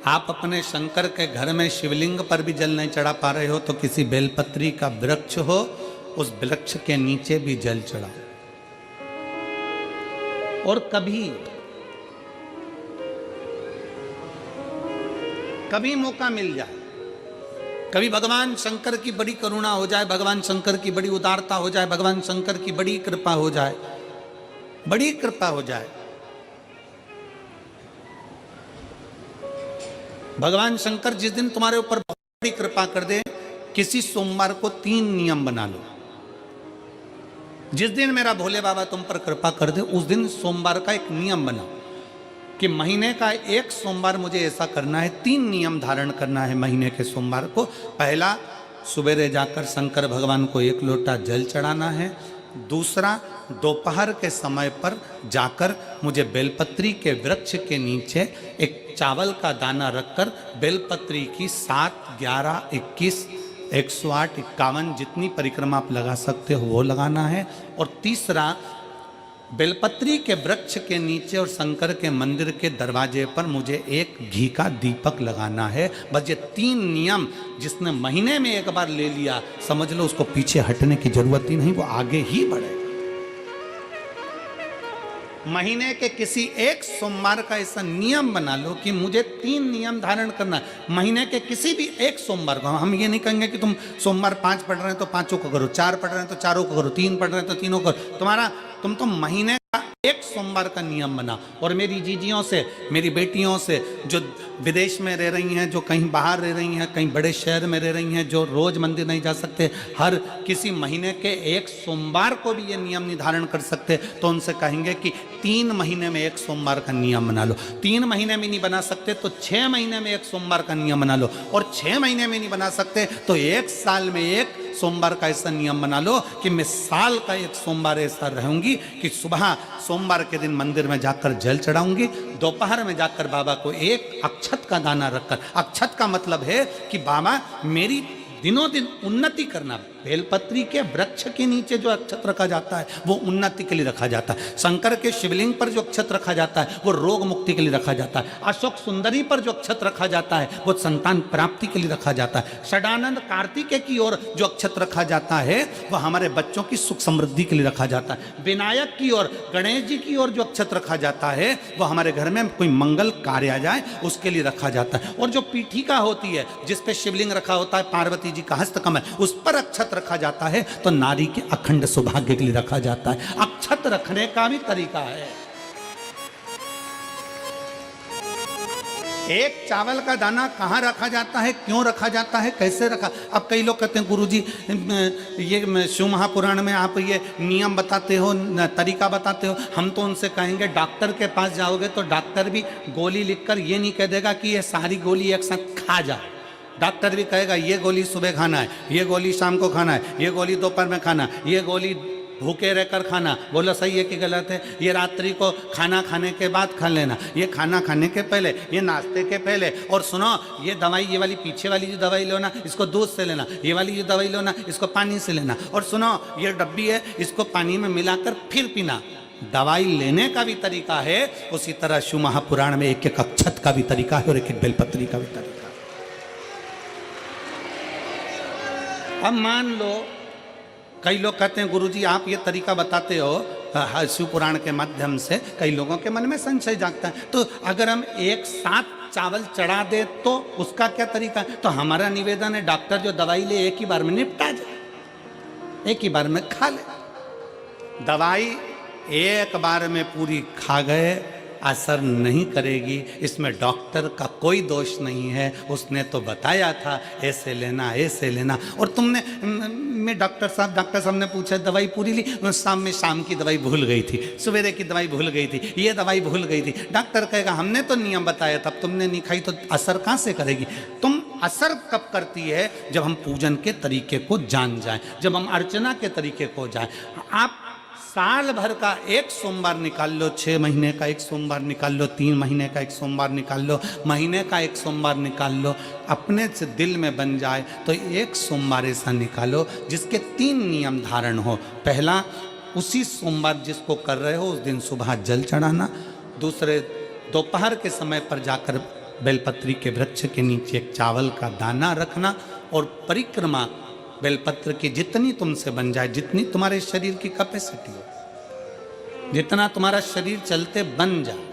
आप अपने शंकर के घर में शिवलिंग पर भी जल नहीं चढ़ा पा रहे हो तो किसी बेलपत्री का वृक्ष हो, उस वृक्ष के नीचे भी जल चढ़ाओ। और कभी मौका मिल जाए, कभी भगवान शंकर की बड़ी करुणा हो जाए, भगवान शंकर की बड़ी उदारता हो जाए, भगवान शंकर की बड़ी कृपा हो जाए, बड़ी कृपा हो जाए, भगवान शंकर जिस दिन तुम्हारे ऊपर बहुत बड़ी कृपा कर दे, किसी सोमवार को 3 नियम बना लो। जिस दिन मेरा भोले बाबा तुम पर कृपा कर दे, उस दिन सोमवार का एक नियम बनाओ कि महीने का एक सोमवार मुझे ऐसा करना है, 3 नियम धारण करना है महीने के सोमवार को। पहला, सुबेरे जाकर शंकर भगवान को 1 लोटा जल चढ़ाना है। दूसरा, दोपहर के समय पर जाकर मुझे बेलपत्री के वृक्ष के नीचे एक चावल का दाना रखकर बेलपत्री की 7, 11, 21, 108, 51 जितनी परिक्रमा आप लगा सकते हो वो लगाना है। और तीसरा, बेलपत्री के वृक्ष के नीचे और शंकर के मंदिर के दरवाजे पर मुझे एक घी का दीपक लगाना है। बस ये 3 नियम जिसने महीने में एक बार ले लिया, समझ लो उसको पीछे हटने की जरूरत ही नहीं, वो आगे ही बढ़ेगा। महीने के किसी एक सोमवार का ऐसा नियम बना लो कि मुझे 3 नियम धारण करना है। महीने के किसी भी एक सोमवार को, हम ये नहीं कहेंगे कि तुम सोमवार 5 पढ़ रहे हैं तो 5 को करो, 4 पढ़ रहे हैं तो 4 को करो, 3 पढ़ रहे हैं तो 3 को करो। तुम तो महीने का एक सोमवार का नियम बना। और मेरी जीजियों से, मेरी बेटियों से जो विदेश में रह रही हैं, जो कहीं बाहर रह रही हैं, कहीं बड़े शहर में रह रही हैं, जो रोज मंदिर नहीं जा सकते, हर किसी महीने के एक सोमवार को भी ये नियम निर्धारण कर सकते, तो उनसे कहेंगे कि 3 महीने में एक सोमवार का नियम बना लो। 3 महीने में नहीं बना सकते तो 6 महीने में एक सोमवार का नियम बना लो। और 6 महीने में नहीं बना सकते तो 1 साल में एक सोमवार का ऐसा नियम बना लो कि मैं साल का एक सोमवार ऐसा रहूंगी कि सुबह सोमवार के दिन मंदिर में जाकर जल चढ़ाऊंगी, दोपहर में जाकर बाबा को एक अक्षत का दाना रखकर, अक्षत का मतलब है कि बाबा मेरी दिनों दिन उन्नति करना। बेलपत्री के वृक्ष के नीचे जो अक्षत रखा जाता है वो उन्नति के लिए रखा जाता है। शंकर के शिवलिंग पर जो अक्षत रखा जाता है वो रोग मुक्ति के लिए रखा जाता है। अशोक सुंदरी पर जो अक्षत रखा जाता है वो संतान प्राप्ति के लिए रखा जाता है। षडानंद कार्तिकेय की ओर जो अक्षत रखा जाता है वो हमारे बच्चों की सुख समृद्धि के लिए रखा जाता है। विनायक की ओर, गणेश जी की ओर जो अक्षत रखा जाता है वो हमारे घर में कोई मंगल कार्य आ जाए उसके लिए रखा जाता है। और जो पीठिका होती है जिस पे शिवलिंग रखा होता है, पार्वती जी का हस्तकमल, उस पर अक्षत रखा जाता है तो नारी के अखंड सौभाग्य के लिए रखा जाता है। अक्षत रखने का भी तरीका है। एक चावल का दाना कहाँ रखा जाता है, क्यों रखा जाता है, कैसे रखा। अब कई लोग कहते हैं गुरुजी ये शिव महापुराण में आप ये नियम बताते हो, तरीका बताते हो। हम तो उनसे कहेंगे डॉक्टर के पास जाओगे तो डॉक्टर भी गोली लिखकर ये नहीं कह देगा कि ये सारी गोली एक साथ खा जा। डॉक्टर भी कहेगा ये गोली सुबह खाना है, ये गोली शाम को खाना है, ये गोली दोपहर में खाना, ये गोली भूखे रहकर खाना। बोलो सही है कि गलत है? ये रात्रि को खाना खाने के बाद खा लेना, ये खाना खाने के पहले, ये नाश्ते के पहले। और सुनो, ये दवाई, ये वाली पीछे वाली जो दवाई लो ना इसको दूध से लेना, ये वाली जो दवाई लो ना इसको पानी से लेना। और सुनो, ये डब्बी है इसको पानी में मिलाकर फिर पीना। दवाई लेने का भी तरीका है, उसी तरह शिव महापुराण में एक एक अक्षत का भी तरीका है और एक एक बेलपत्री का भी तरीका है। अब मान लो कई लोग कहते हैं गुरुजी आप ये तरीका बताते हो शिव पुराण के माध्यम से, कई लोगों के मन में संशय जागता है, तो अगर हम एक साथ चावल चढ़ा दे तो उसका क्या तरीका है? तो हमारा निवेदन है डॉक्टर जो दवाई ले एक ही बार में निपटा जाए, एक ही बार में खा ले। दवाई एक बार में पूरी खा गए असर नहीं करेगी, इसमें डॉक्टर का कोई दोष नहीं है। उसने तो बताया था ऐसे लेना, ऐसे लेना। और तुमने, मैं डॉक्टर साहब ने पूछा दवाई पूरी ली, शाम की दवाई भूल गई थी, सवेरे की दवाई भूल गई थी, ये दवाई भूल गई थी। डॉक्टर कहेगा हमने तो नियम बताया था, तुमने नहीं खाई तो असर कहाँ से करेगी? तुम असर कब करती है? जब हम पूजन के तरीके को जान जाएं, जब हम अर्चना के तरीके को जाएं। आप साल भर का एक सोमवार निकाल लो, 6 महीने का एक सोमवार निकाल लो, 3 महीने का एक सोमवार निकाल लो, महीने का एक सोमवार निकाल लो। अपने से दिल में बन जाए तो एक सोमवार ऐसा निकालो जिसके 3 नियम धारण हो। पहला, उसी सोमवार जिसको कर रहे हो उस दिन सुबह जल चढ़ाना। दूसरे, दोपहर के समय पर जाकर बेलपत्री के वृक्ष के नीचे एक चावल का दाना रखना और परिक्रमा बेलपत्र की जितनी तुमसे बन जाए, जितनी तुम्हारे शरीर की कैपेसिटी हो, जितना तुम्हारा शरीर चलते बन जाए,